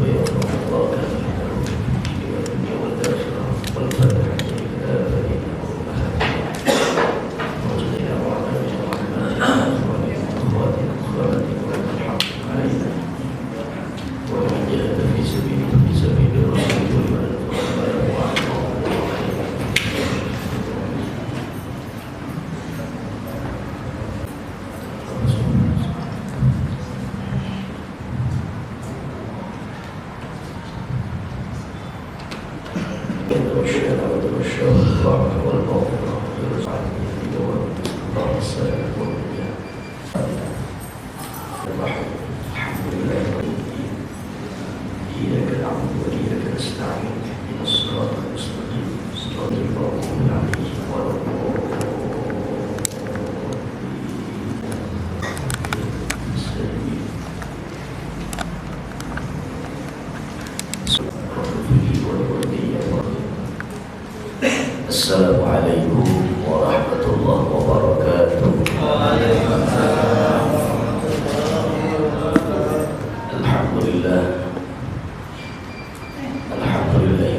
ويرحم الله كثيرا في الدنيا والآخرة والفتح لآبائنا وأمهاتنا وجدنا وعلى جماعنا وأخواتنا والحق علينا ومن جاهد في سبيل الرسول والمن Assalamualaikum warahmatullahi wabarakatuh. Alhamdulillah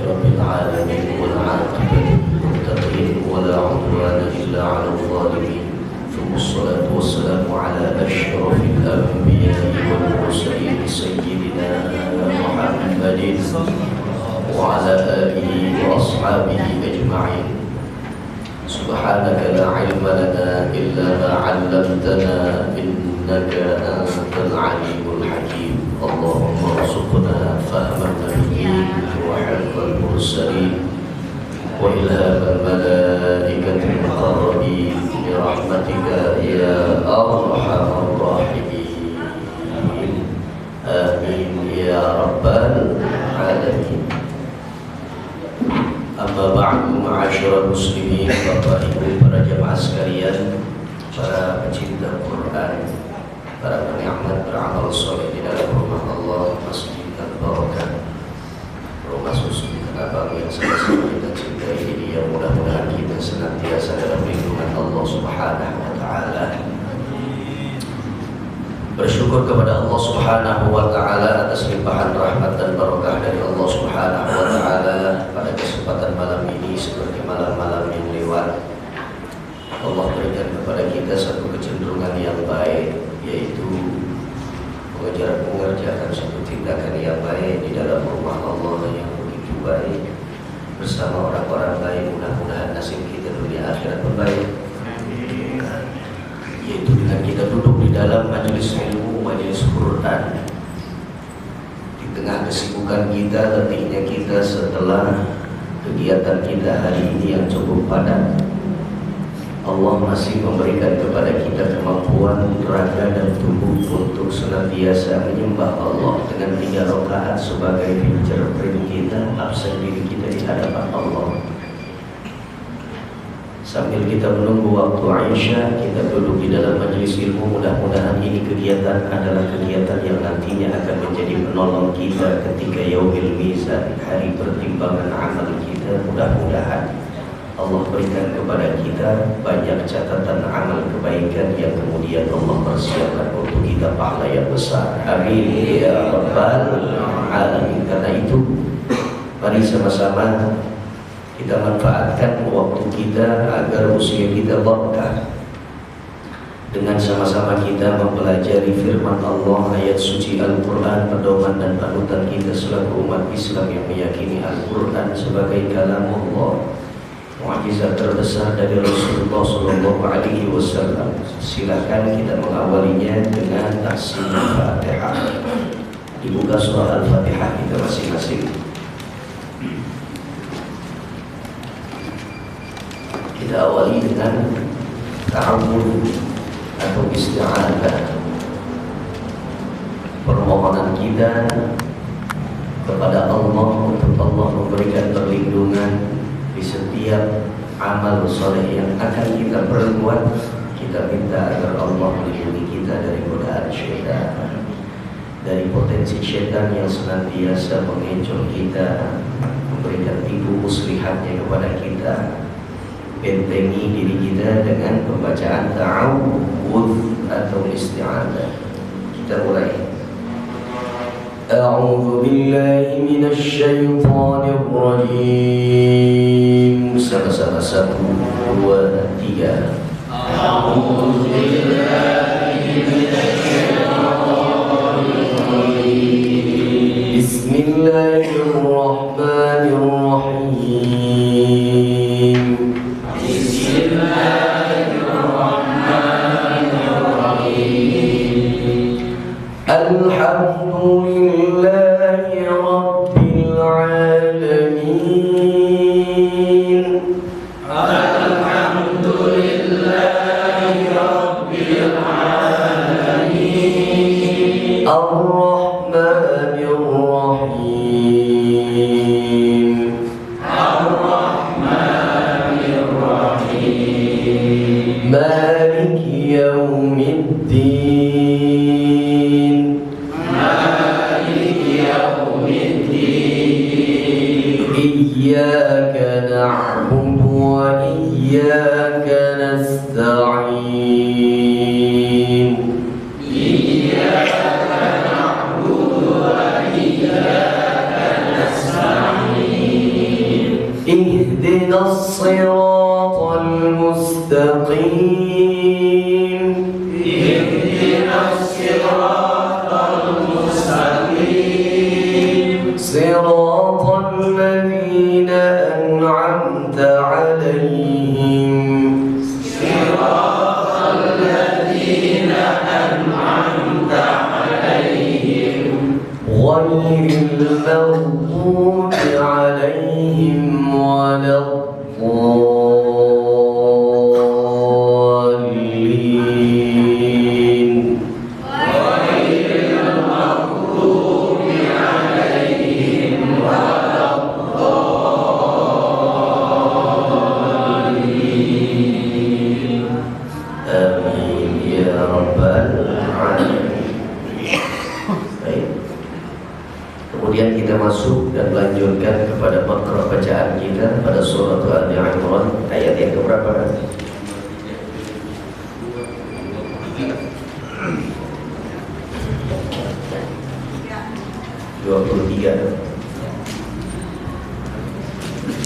Rabbil alamin wal 'aqibatu lil muttaqin wa la 'udwana illa 'alal zalimin. Thumma assalatu wassalamu ala asyrafil anbiya'i wal mursalin sayyidina Muhammadin wa ala alihi wa ashabihi ajma'in. Subhanaka la ilma lana illa ma 'allamtana innaka antal 'alimul hakim. Allahumma arzuqna fahman nabiyyin wa hifdzal mursalin wa ilhamal malaikatil muqarrabin bi rahmatika ya arhamar rahimin. Amin ya rabbal alamin. Amma ba'du, ma'asyiral muslimin, Bapak Ibu para jamaah sekalian, para pecinta Quran, para penikmat beramal soleh di dalam rumah Allah, Masjid Al-Barakah, rumah susu abang yang sama-sama kita cintai ini, yang mudah-mudahan kita senantiasa dalam lindungan Allah Subhanahu wa Ta'ala. Bersyukur kepada Allah Subhanahu wa Ta'ala atas limpahan rahmat dan barakah dari Allah Subhanahu wa Ta'ala pada kesempatan malam ini, seperti malam-malam yang lewat. Allah berikan kepada kita satu kecenderungan yang baik, yaitu mengerjakan satu tindakan yang baik di dalam rumah Allah yang begitu baik bersama orang-orang baik. Mudah-mudahan nasib kita dunia akhirat baik, yaitu dengan kita duduk di dalam majelis ilmu, majelis Quran. Di tengah kesibukan kita, letihnya kita setelah kegiatan kita hari ini yang cukup padat, Allah masih memberikan kepada kita kemampuan raga dan tubuh untuk senantiasa menyembah Allah dengan 3 rakaat sebagai fingerprint kita, absen diri kita di hadapan Allah. Sambil kita menunggu waktu Aisyah, kita duduk di dalam majelis ilmu. Mudah-mudahan ini kegiatan adalah kegiatan yang nantinya akan menjadi penolong kita ketika yaumil mizan, hari pertimbangan amal kita. Mudah-mudahan Allah berikan kepada kita banyak catatan amal kebaikan yang kemudian Allah persiapkan untuk kita pahala yang besar. Amin ya rabbal alamin. Karena itu, mari sama-sama kita manfaatkan waktu kita agar usia kita berkah, dengan sama-sama kita mempelajari firman Allah, ayat suci Al-Quran, pedoman dan panutan kita selaku umat Islam yang meyakini Al-Quran sebagai kalam Allah, mukjizat terbesar dari Rasulullah SAW. Silakan kita mengawalinya dengan tahsin Al-Fatihah. Dibuka surah Al-Fatihah kita masing-masing. Kita awali dengan ta'awud atau isti'adzah, permohonan kita kepada Allah untuk Allah memberikan perlindungan di setiap amal soleh yang akan kita perbuat. Kita minta agar Allah melindungi kita dari godaan syaitan, dari potensi syaitan yang senantiasa mengecoh kita, memberikan tipu muslihatnya kepada kita. Bentengi diri kita dengan pembacaan ta'awudz atau isti'adzah. Kita mulai. أعوذ بالله من الشيطان الرجيم. Sama-sama 1, 2, 3. أعوذ بالله من الشيطان الرجيم. بسم الله الرحمن الرحيم. بسم الله الرحمن الرحيم. الحمد لله رب العالمين. الحمد لله رب العالمين. الرحمن الرحيم. الرحمن الرحيم. مالك يوم الدين. مالك يوم الدين. إياك نعبد وإياك نستعين. إياك نعبد وإياك نستعين. اهدنا الصراط المستقيم. اهدنا الصراط المستقيم. صراط الذين أنعمت عليهم. صراط الذين أنعمت عليهم. غير المغضوب عليهم ولا الضالين. غير المغضوب عليهم ولا الضالين. آمين يا رب العالمين. Baik. Kemudian kita masuk dan melanjutkan kepada makhraj bacaan kita pada surah Al-Imran ayat yang keberapa? 23.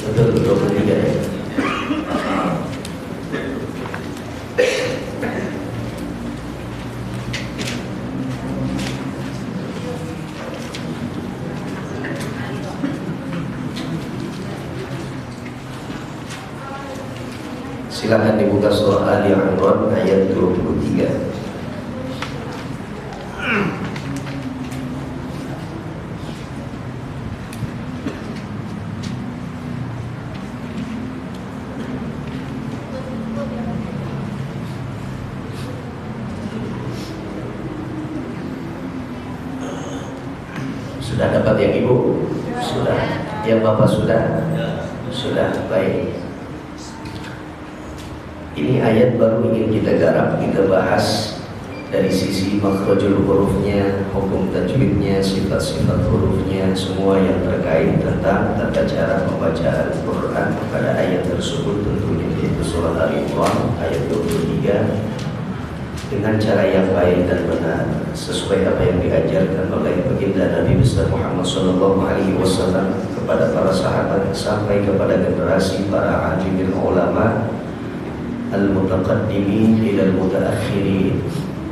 Betul, 23 ya. Silakan dibuka surah Al-Imran ayat 23. Sudah dapat yang ibu? Sudah. Yang bapak sudah? Sudah. Baik. Ini ayat baru ingin kita garap, kita bahas dari sisi makhrajul hurufnya, hukum tajwidnya, sifat-sifat hurufnya, semua yang terkait tentang tata cara pembacaan Al-Quran pada ayat tersebut, tentunya yaitu surah Al-Imran ayat 23, dengan cara yang baik dan benar sesuai apa yang diajarkan oleh baginda Nabi besar Muhammad SAW kepada para sahabat sampai kepada generasi para alimin ulama al-mutaqaddimin ila al-mutaakhirin,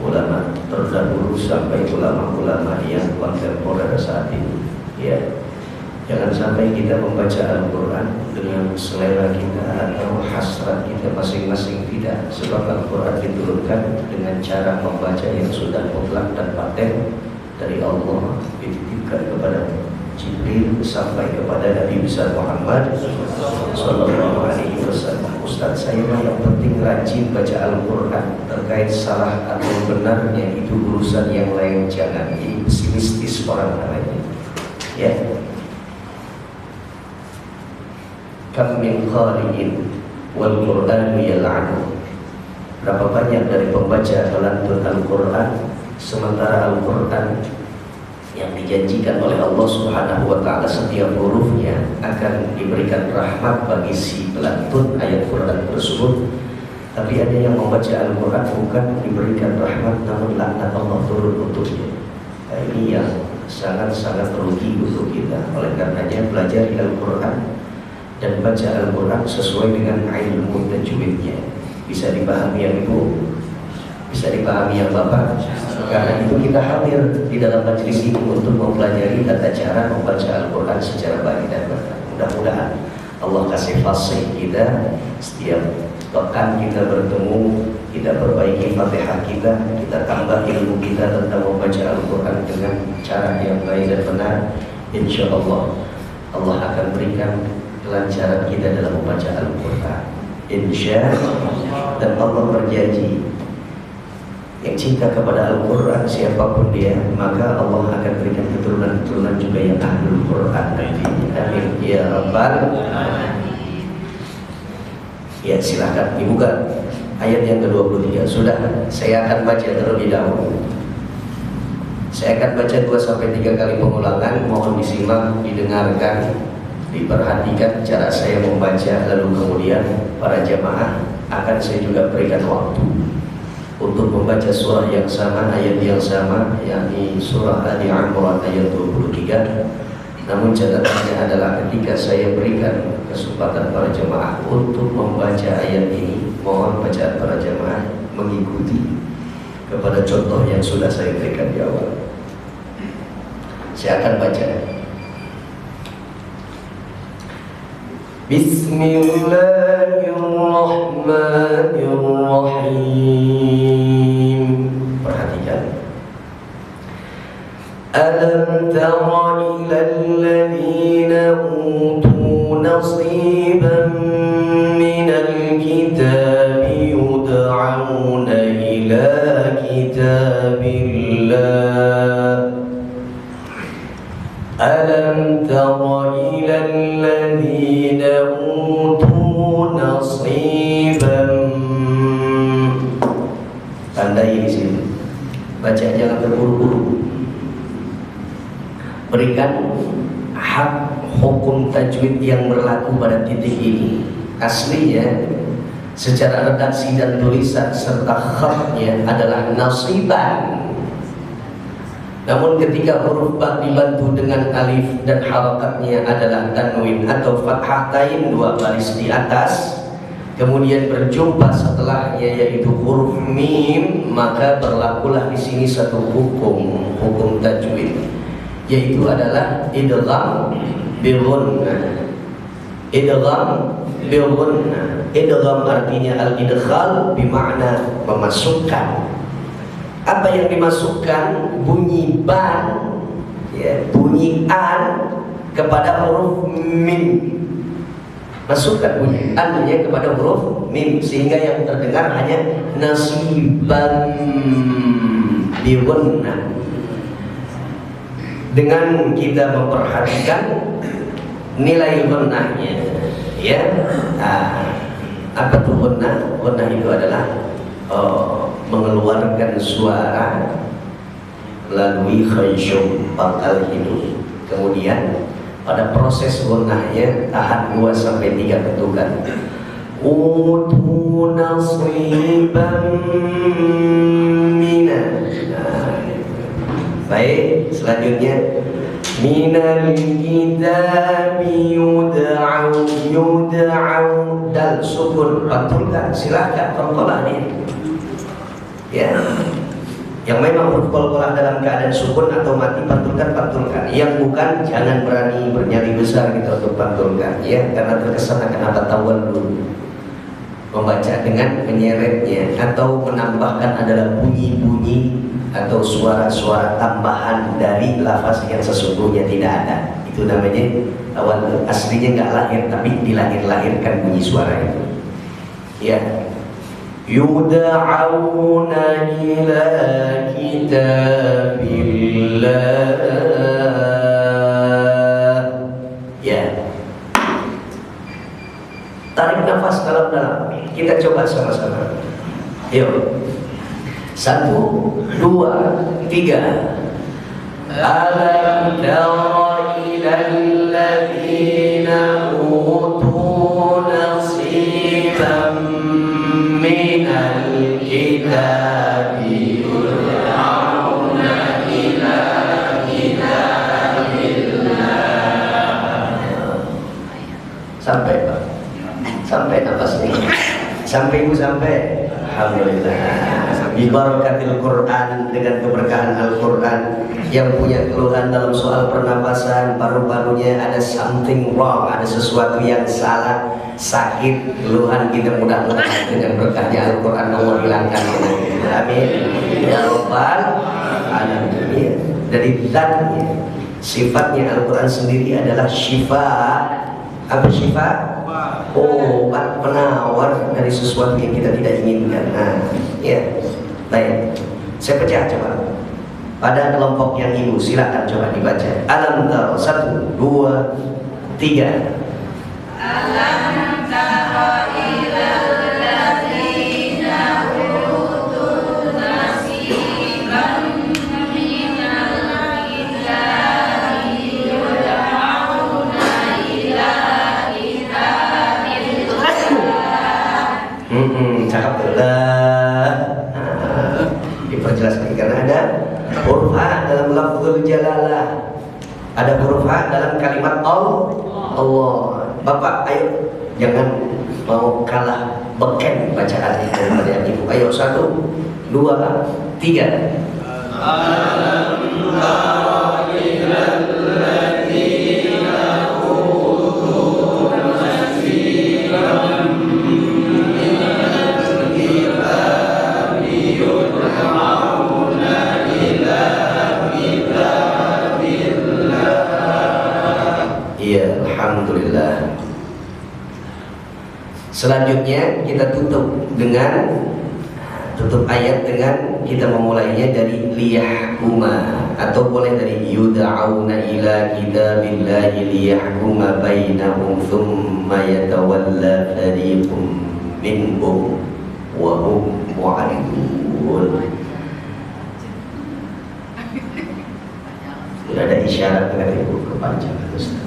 ulama terdahulu sampai ulama-ulama yang kontemporer saat ini. Ya, jangan sampai kita membaca Al-Quran dengan selera kita atau hasrat kita masing-masing, tidak. Sebab Al-Quran diturunkan dengan cara membaca yang sudah mutlak dan paten dari Allah, dititipkan kepada Jibril sampai kepada Nabi besar Muhammad Sallallahu Alaihi Wasallam. Ustaz, saya yang penting rajin baca Al-Quran. Terkait salah atau benarnya itu urusan yang lain, jangan pesimistis orang namanya. Ya. Kam min qari'in wal Qur'anu yal'anu. Berapa banyak dari pembaca pelantun Al-Quran sementara Al-Quran yang dijanjikan oleh Allah Subhanahu wa taala setiap hurufnya akan diberikan rahmat bagi si pelantun ayat Quran tersebut, tapi ada yang membaca Al-Quran bukan diberikan rahmat namun laknat Allah turun untuknya. Nah, ini yang sangat-sangat rugi untuk kita. Oleh karenanya belajar Al-Quran dan baca Al-Quran sesuai dengan ilmu tajwidnya. Bisa dipahami yang Ibu? Bisa dipahami yang Bapak? Karena itu kita hadir di dalam majelis ini untuk mempelajari tata cara membaca Al-Quran secara baik dan benar. Mudah-mudahan Allah kasih fasih kita setiap pekan kita bertemu, kita perbaiki Fatihah kita tambah ilmu kita tentang membaca Al-Quran dengan cara yang baik dan benar. Insya Allah Allah akan berikan kelancaran kita dalam membaca Al-Quran. Insya Allah. Dan Allah berjanji yang cinta kepada Al-Quran siapapun dia, maka Allah akan berikan keturunan-keturunan juga yang ahlul Quran. Amin ya Rabbal. Ya, silahkan dibuka ayat yang ke-23. Sudah, saya akan baca terlebih dahulu. Saya akan baca 2-3 kali pengulangan. Mohon disimak, didengarkan, diperhatikan cara saya membaca. Lalu kemudian para jamaah akan saya juga berikan waktu untuk membaca surah yang sama, ayat yang sama, yakni surah Ali Imran ayat 23. Namun catatannya adalah ketika saya berikan kesempatan para jemaah untuk membaca ayat ini, mohon bacaan para jemaah mengikuti kepada contoh yang sudah saya berikan di awal. Saya akan baca. Bismillahirrahmanirrahim. Perhatikan. Alam tara ilal ladzina utu nasiban minal kitabi yud'auna ila kitabillah. Alam tara ilal ladzina utu nasiban. Tandai di sini. Baca jangan terburu-buru. Berikan hak hukum tajwid yang berlaku pada titik ini. Aslinya secara redaksi dan tulisan serta khatnya adalah nasiban. Namun ketika huruf ba dibantu dengan alif dan harakatnya adalah tanwin atau fathah tain 2 baris di atas, kemudian berjumpa setelahnya yaitu huruf mim, maka berlakulah di sini satu hukum tajwid, yaitu adalah idgham bil ghunnah. Idgham bil ghunnah. Idgham artinya al-idkhal bermakna memasukkan. Apa yang dimasukkan? Bunyi ban, ya, bunyi an kepada huruf mim. Masukkan bunyi an-nya kepada huruf mim sehingga yang terdengar hanya nasiban bi ghunnah. Dengan kita memperhatikan nilai ghunnahnya, ya. Apa tuh ghunnah? Ghunnah itu adalah mengeluarkan suara melalui khansyum pangkal hidung. Kemudian pada proses ghunnahnya tahan 2-3 ketukan. Utu nasiban mina. Baik, selanjutnya minal kitabi yud'au dal sukun pantulkan, silahkan qalqalah nih. Ya, yang memang huruf qalqalah dalam keadaan sukun atau mati pantulkan. Yang bukan jangan berani bernyali besar gitu untuk pantulkan, ya, karena terkesan akan apa tawal dulu membaca dengan menyeretnya atau menambahkan adalah bunyi-bunyi atau suara-suara tambahan dari lafaz yang sesungguhnya tidak ada. Itu namanya awal aslinya nggak lahir tapi dilahir-lahirkan bunyi suara itu. Ya. Yud'auna ila kitabillah. Ya. Tarik nafas dalam-dalam. Kita coba sama-sama. Yuk. 1, 2, 3. Alam tara ilal ladzina utu nasiban minal kitabi yud'auna ila kitabillah. Sampai Pak, sampai napasnya, sampai ibu sampai. Alhamdulillah. Bibarakatil Quran, dengan keberkahan Al-Quran. Yang punya keluhan dalam soal pernapasan, paru-parunya ada something wrong, ada sesuatu yang salah, sakit, keluhan, kita mudah-mudahan dengan berkahnya Al-Quran Allah hilangkan. Amin ya Rabbal Alamin. Dari zatnya, sifatnya Al-Quran sendiri adalah syifa. Apa syifa? Obat penawar dari sesuatu yang kita tidak inginkan. Nah, ya, baik. Saya pecah coba. Pada kelompok yang ibu, silakan coba dibaca. Alam taro, 1, 2, 3. Alam taro ilal ladzina utul nasiban minal kitabi yud'auna ila kitabillah. Cakap betul. Diperjelas lagi karena ada huruf A dalam lafzul jalalah, ada huruf A dalam kalimat Allah. Bapak, ayo jangan mau kalah beken bacaannya daripada yang ibu. Ayo 1, 2, 3. Alam tara ilal ladzina utul nasiban minal kitabi yud'auna ila kitabillah. Iya, alhamdulillah. Selanjutnya kita tutup ayat dengan kita memulainya dari liyahkuma, atau boleh dari yud'auna ila kitabillahi liyahkuma bainahum thumma yatawalla fariqum minhum wa hum mu'ridun. Sudah ada isyarat dengan ibu kepanjangan Ustaz.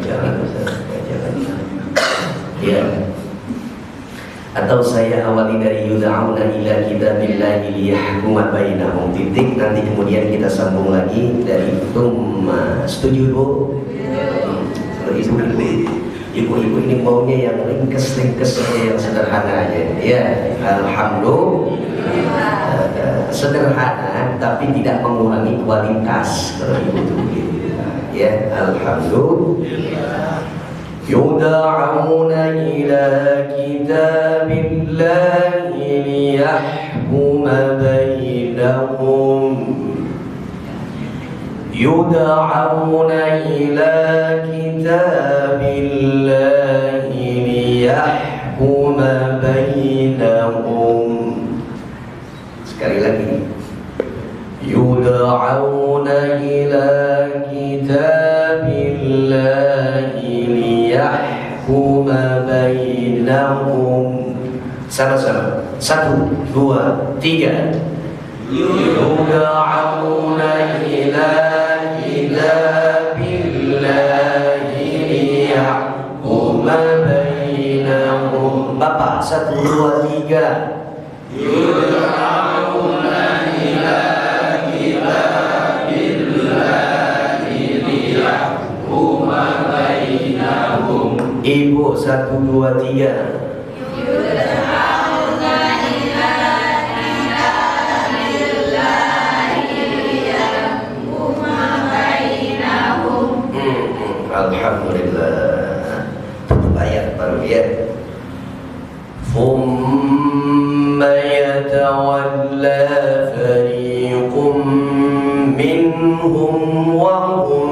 Jangan Ustaz, jangan. Ya. Atau saya awali dari yud'auna ila kitabillahi liyahkuma bainahum titik, nanti kemudian kita sambung lagi dari thumma. Setuju Bu? Ibu-ibu ini maunya yang ringkes-ringkes, yang sederhana aja. Ya, alhamdulillah. Sederhana tapi tidak mengurangi kualitas kalau ibu itu begitu. Ya, alhamdulillah. Yud'auna ila kitabillahi liyahkuma bainahum. Yud'auna ila kitabillahi liyahkuma bainahum. Sekali lagi. Yud'auna ila kitabillahi liyahkuma bainahum. Sama-sama. 1, 2, 3. Yud'auna ila kitabillahi liyahkuma bainahum. Bapak, 1, 2, 3. Yud'auna ila kitabillahi liyahkuma bainahum. Ibu, 1, 2, 3. Yud'auna ila kitabillahi liyahkuma bainahum. Alhamdulillah. Tutup ayat baru ya. Thumma yatawalla fariqum minhum wa hum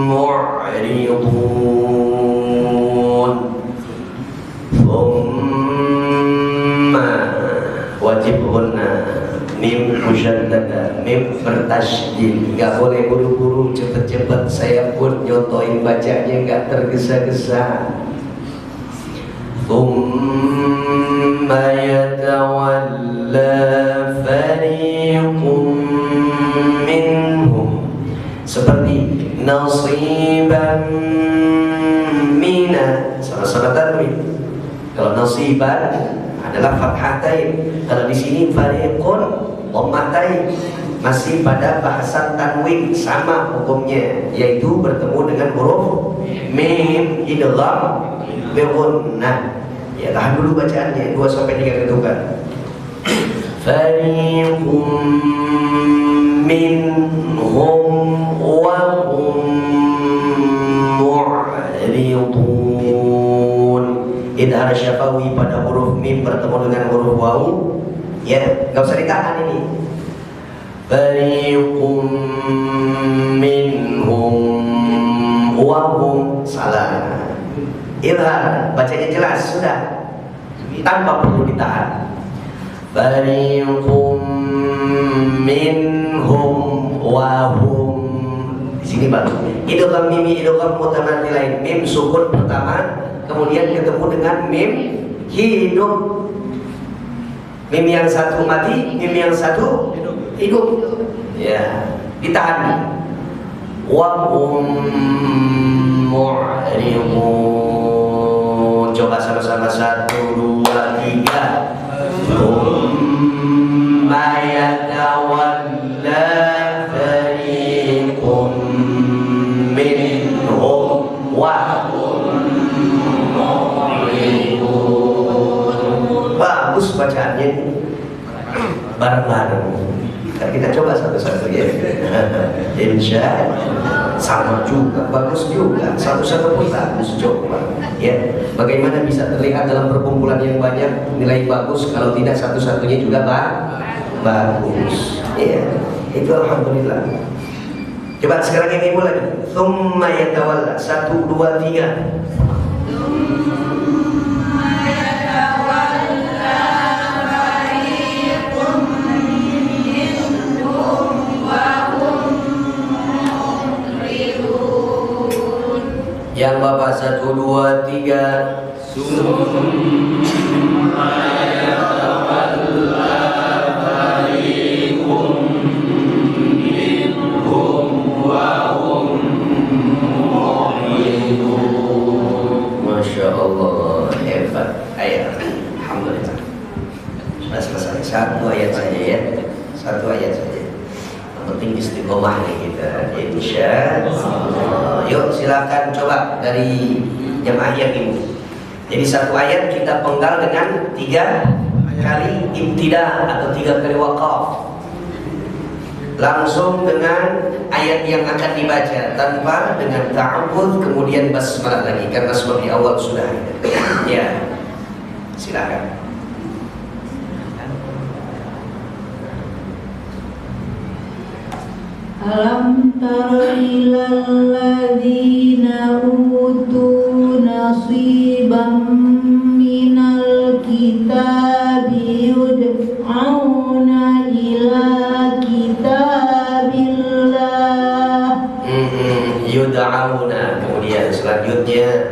mu'ridun. Thumma wajib guna, mim musyaddada, mim bertasydid. Gak boleh buru-buru, cepet-cepet. Saya pun nyotoin bacanya gak tergesa-gesa. Thumma yatawalla fariqum minhum, seperti nasiban mina, sama-sama tanwin. Kalau nasiban adalah fathatain, kalau di sini fariqun dhammatain. masih pada bahasan tanwin, sama hukumnya, yaitu bertemu dengan huruf mim idgham bil gunnah. Ya, tahan dulu bacaannya 2 sampai 3 ketukan. Fariqum minhum wa hum mu'ridun. Idhar syafawi pada huruf mim bertemu dengan huruf waw. Ya, nggak usah ditahan ini. Fariqum minhum wa hum, salah. Idhar, bacanya jelas sudah, tanpa perlu ditahan. Fariqum minhum wa hum. Di sini baru idgham mimi idgham mutamathilain. Mim sukun pertama, kemudian ketemu dengan mim hidup. Mim yang satu mati, mim yang satu hidup. Ya, ditahan. Wa hum mu'ridun. Coba sama-sama 1, 2, 3. Thumma yatawalla fariqum minhum wa hum mu'ridun. Bagus bacaannya, bareng-bareng. Kita coba satu-satu ya. Insya sama juga, bagus juga. Satu-satu pun bagus, coba ya. Bagaimana bisa terlihat dalam perkumpulan yang banyak nilai bagus, kalau tidak satu-satunya juga bagus. Ya, itu alhamdulillah. Coba sekarang yang ibu lagi. Tsumma yatawalla, 1, 2, 3. Yang Bapak 1, 2, 3. Summa yatawalla fariqum minhum wa hum mu'ridun. Masya Allah, hebat. Ayat, alhamdulillah. Sudah selesai. 1 ayat saja ya. 1 ayat saja. Penting istiqomah nih kita, insya Allah. Yuk silakan coba dari jemaah yang ini. Jadi 1 ayat kita penggal dengan 3 kali ibtida atau 3 kali waqaf. Langsung dengan ayat yang akan dibaca tanpa dengan ta'awudz kemudian basmalah lagi, karena semua di awal sudah. Ya, silakan. Alam tara ilal ladzina utu nasiban minal kitabi yud'auna ila kitabillah. Yud'auna, kemudian selanjutnya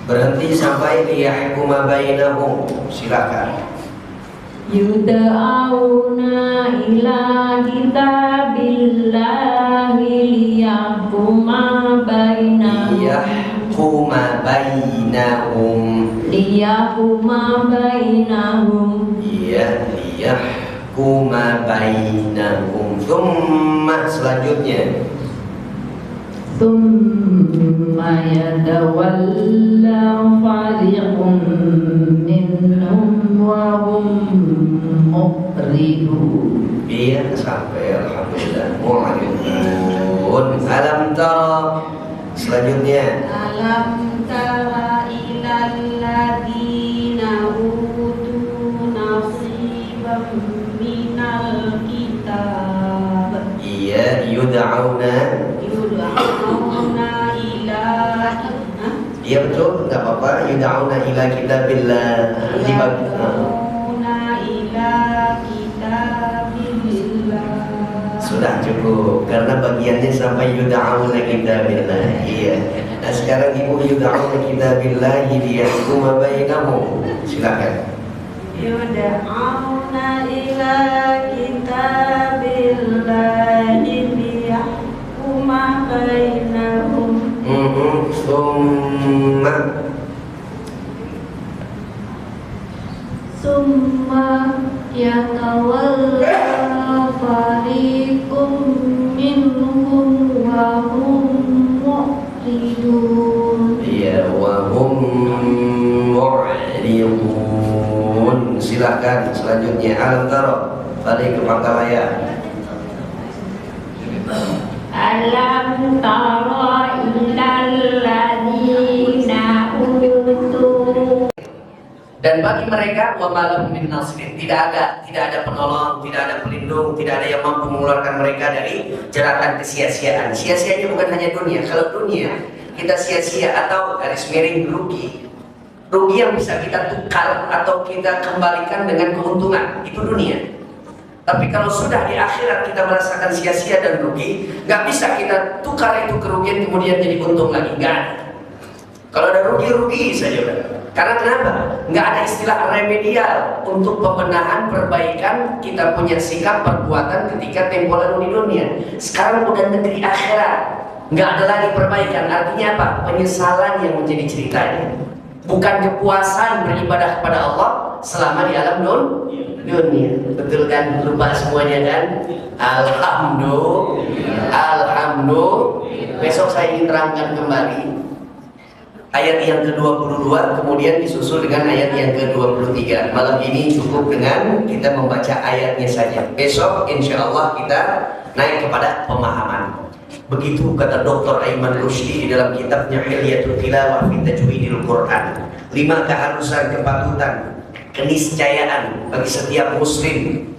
berhenti sampai liyahkuma bainahum. Silakan. Yud'auna ila kitabillahi liyahkuma bainahum. Liyahkuma bainahum. Liyahkuma bainahum. Iya, liyahkuma bainahum. Tsumma, selanjutnya. Tsumma yatawalla fariqum minhum wa hum mu'ridun. Iya, sampai alhamdulillah. Mu'ridun. Alam tara, selanjutnya. Alam tara ilal ladzina utu nasiban minal kitab. Iya, yud'auna. Yud'auna ila. Iya betul, nggak apa-apa. Yud'auna ila kitabillah. Yud'auna ila kitabillah. Sudah cukup, karena bagiannya sampai yud'auna kitabillah. Iya. Nah sekarang ibu yud'auna kitabillah liyahkuma bainahum. Silakan. Yud'auna ila kitabillah liyahkuma bainahum. Summa yatawalla fariqum minhum wa hum mu'ridun. Ya, wa hum mu'ridun. Silakan selanjutnya. Alam tara, balik ke pangkal ayat. Alam tara illal ladzina utu. Dan bagi mereka wa malam min nasirin, tidak ada penolong, tidak ada pelindung, tidak ada yang mampu mengeluarkan mereka dari jeratan kesia-siaan. Sia-sianya bukan hanya dunia. Kalau dunia kita sia-sia atau garis miring rugi yang bisa kita tukar atau kita kembalikan dengan keuntungan, itu dunia. Tapi kalau sudah di akhirat kita merasakan sia-sia dan rugi, nggak bisa kita tukar itu kerugian kemudian jadi untung lagi, nggak ada. Kalau ada rugi saja udah. Karena kenapa? Nggak ada istilah remedial untuk pembenahan, perbaikan kita punya sikap perbuatan ketika tempo lalu di dunia. Sekarang udah negeri akhirat, nggak ada lagi perbaikan. Artinya apa? Penyesalan yang menjadi ceritanya. Bukan kepuasan beribadah kepada Allah selama di alam dunia. Betul kan? Lupa semuanya kan? Alhamdulillah. Besok saya ingin terangkan kembali ayat yang ke-22, kemudian disusul dengan ayat yang ke-23. Malam ini cukup dengan kita membaca ayatnya saja. Besok insya Allah kita naik kepada pemahaman. Begitu kata Dr. Aiman Rushdie di dalam kitabnya Hilyatul Tilawah fi Tajwidil Quran. 5 keharusan, kepatutan, keniscayaan bagi setiap muslim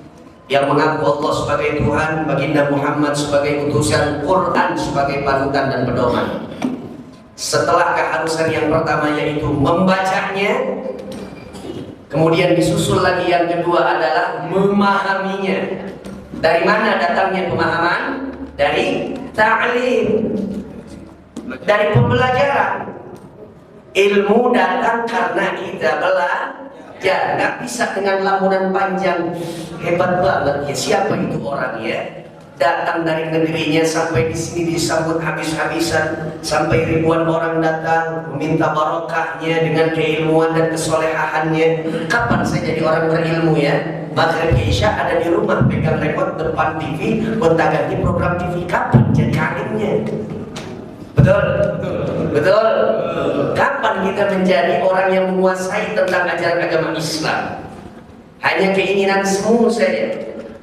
yang mengaku Allah sebagai Tuhan, baginda Muhammad sebagai utusan, Quran sebagai panutan dan pedoman. Setelah keharusan yang pertama yaitu membacanya, kemudian disusul lagi yang kedua adalah memahaminya. Dari mana datangnya pemahaman? Dari ta'lim, dari pembelajaran. Ilmu datang karena kita belajar. Nggak bisa dengan lamunan panjang. Hebat banget ya, siapa itu orang ya? Datang dari negerinya sampai di sini disambut habis-habisan, sampai ribuan orang datang meminta barokahnya dengan keilmuan dan kesolehaannya. Kapan saya jadi orang berilmu ya? Maghrib Isya ada di rumah pegang remote depan TV, gonta-ganti program TV. Kapan jadi alimnya? Betul? Betul? Kapan kita menjadi orang yang menguasai tentang ajaran agama Islam? Hanya keinginan semu saja,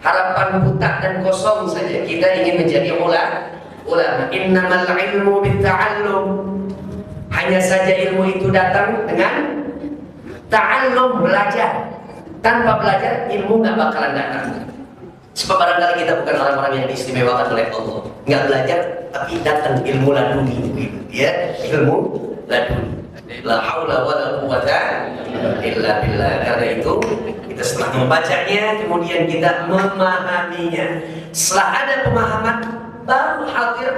harapan buta dan kosong saja. Kita ingin menjadi ulama. Innamal ilmu bitta'allum. Hanya saja ilmu itu datang dengan ta'allum, belajar. Tanpa belajar ilmu nggak bakalan datang. Sebab barangkali kita bukan orang-orang yang diistimewakan oleh Allah. Nggak belajar tapi datang ilmu laduni gitu ya, ilmu laduni. La haula wala quwata illa billah. Karena itu kita setelah membacanya kemudian kita memahaminya. Setelah ada pemahaman baru hadir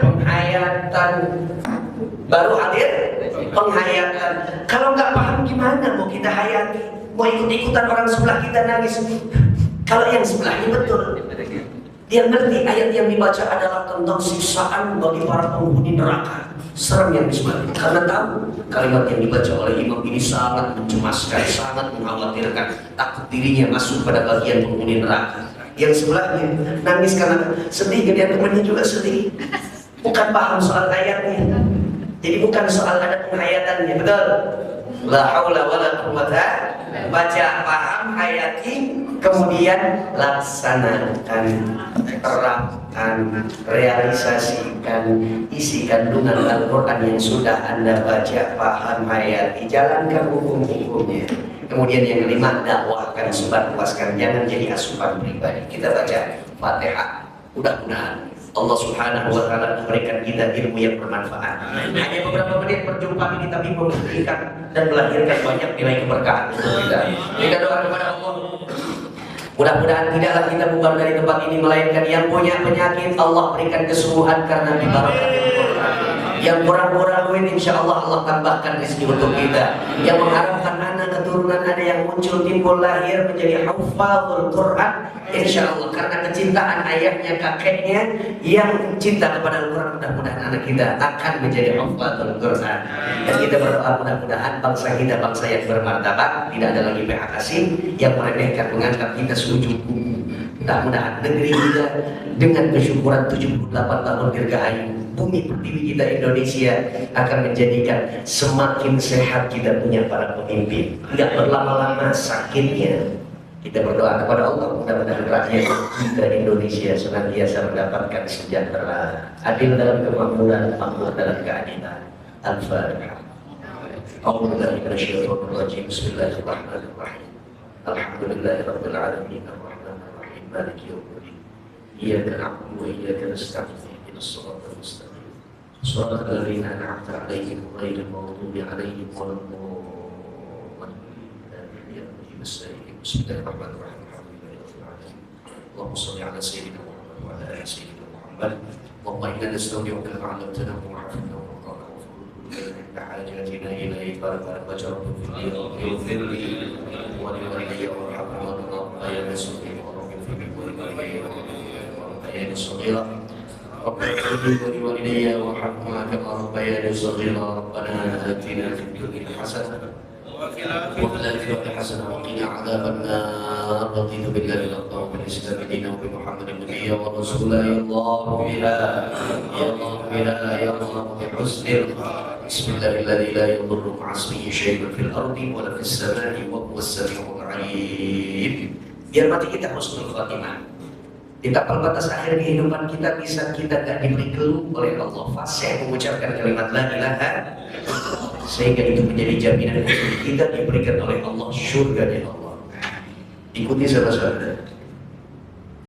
penghayatan. Kalau nggak paham gimana mau kita hayati? Mau ikut-ikutan orang sebelah kita nangis. Kalau yang sebelahnya betul, dia ngerti ayat yang dibaca adalah tentang siksaan bagi para penghuni neraka. Serem yang disebut, karena tahu kalimat yang dibaca oleh imam ini sangat mencemaskan, sangat mengkhawatirkan, takut dirinya masuk pada bagian penghuni neraka. Yang sebelahnya nangis karena sedih, kemudian temannya juga sedih. Bukan paham soal ayatnya, jadi bukan soal ada penghayatannya, betul? La haula wala quwata. Baca, paham, hayati, kemudian laksanakan, terapkan, realisasikan isi kandungan Al-Quran yang sudah Anda baca, paham, hayati, jalankan hukum-hukumnya. Kemudian yang kelima, dakwahkan, sebarluaskan, jangan jadi asupan pribadi. Kita baca Fatihah, mudah-mudahan Allah Subhanahu wa Ta'ala memberikan kita ilmu yang bermanfaat. Hanya beberapa menit perjumpaan ini tapi memberikan dan melahirkan banyak nilai keberkahan untuk kita. Kita doa kepada Allah. Mudah-mudahan tidaklah kita bubar dari tempat ini melainkan yang punya penyakit Allah berikan kesembuhan karena diberkati Al-Quran. Yang kurang-kurang duit insya Allah Allah tambahkan rezeki untuk kita. Yang mengharapkan anak keturunan ada yang muncul timbul lahir menjadi hafazul Quran insya Allah karena kecintaan ayahnya kakeknya yang cinta kepada Al-Quran, mudah-mudahan anak kita akan menjadi hafazul Quran. Dan kita berdoa mudah-mudahan bangsa kita bangsa yang bermartabat, tidak ada lagi PHK yang meremehkan menganggap kita sujud Mudah-mudahan negeri kita dengan kesyukuran 78 tahun dirgahayu, bumi pertiwi kita Indonesia akan menjadikan semakin sehat kita punya para pemimpin. Tidak berlama-lama sakitnya. Kita berdoa kepada Allah, mudah-mudahan rakyat kita Indonesia senantiasa mendapatkan sejahtera, adil dalam kemakmuran, makmur dalam keadilan. Al-Fatihah. A'udzubillahi minasyaitonir rajim. Bismillahirrahmanirrahim. Alhamdulillahirabbil alamin. Arrahmanir rahim. Maliki yaumiddin. Iyyaka na'budu wa iyyaka nasta'in. Ihdinas siratal mustaqim. Shiratal ladzina an'amta 'alaihim ghairil maghdubi 'alaihim waladdallin. Bismillahirrahmanirrahim. Allahumma shalli ala sayyidina Muhammad wa ala ali sayyidina Muhammad. Allahumma inna nastawdi'uka ma 'allamtana wa 'afidna wa qala wa hajatina ilaika wa bajaratu fil dhilli wa liwaliyyi wa rahmatu wa yarzuqni wa rabbi fi kulli ayyin saghira. ربنا اغفر لي ولوالدي وارحمهما كما ربياني صغيرا. ربنا آتنا في الدنيا حسنة وفي الآخرة حسنة وقنا عذاب النار. رضيت بالله ربا وبالإسلام دينا وبمحمد النبي ورسولا. يا الله بها يا الله بها يا الله بحسن. بسم الله الذي لا يضر مع اسمه شيء في الأرض ولا في السماء وهو السميع العليم. Biar mati kita husnul khatimah. Di tapal batas akhir kehidupan kita bisa kita tidak diberi keluh oleh Allah, fasih mengucapkan kalimat la ilaha, sehingga itu menjadi jaminan kita diberikan oleh Allah surga dari Allah. Ikuti saudara-saudara.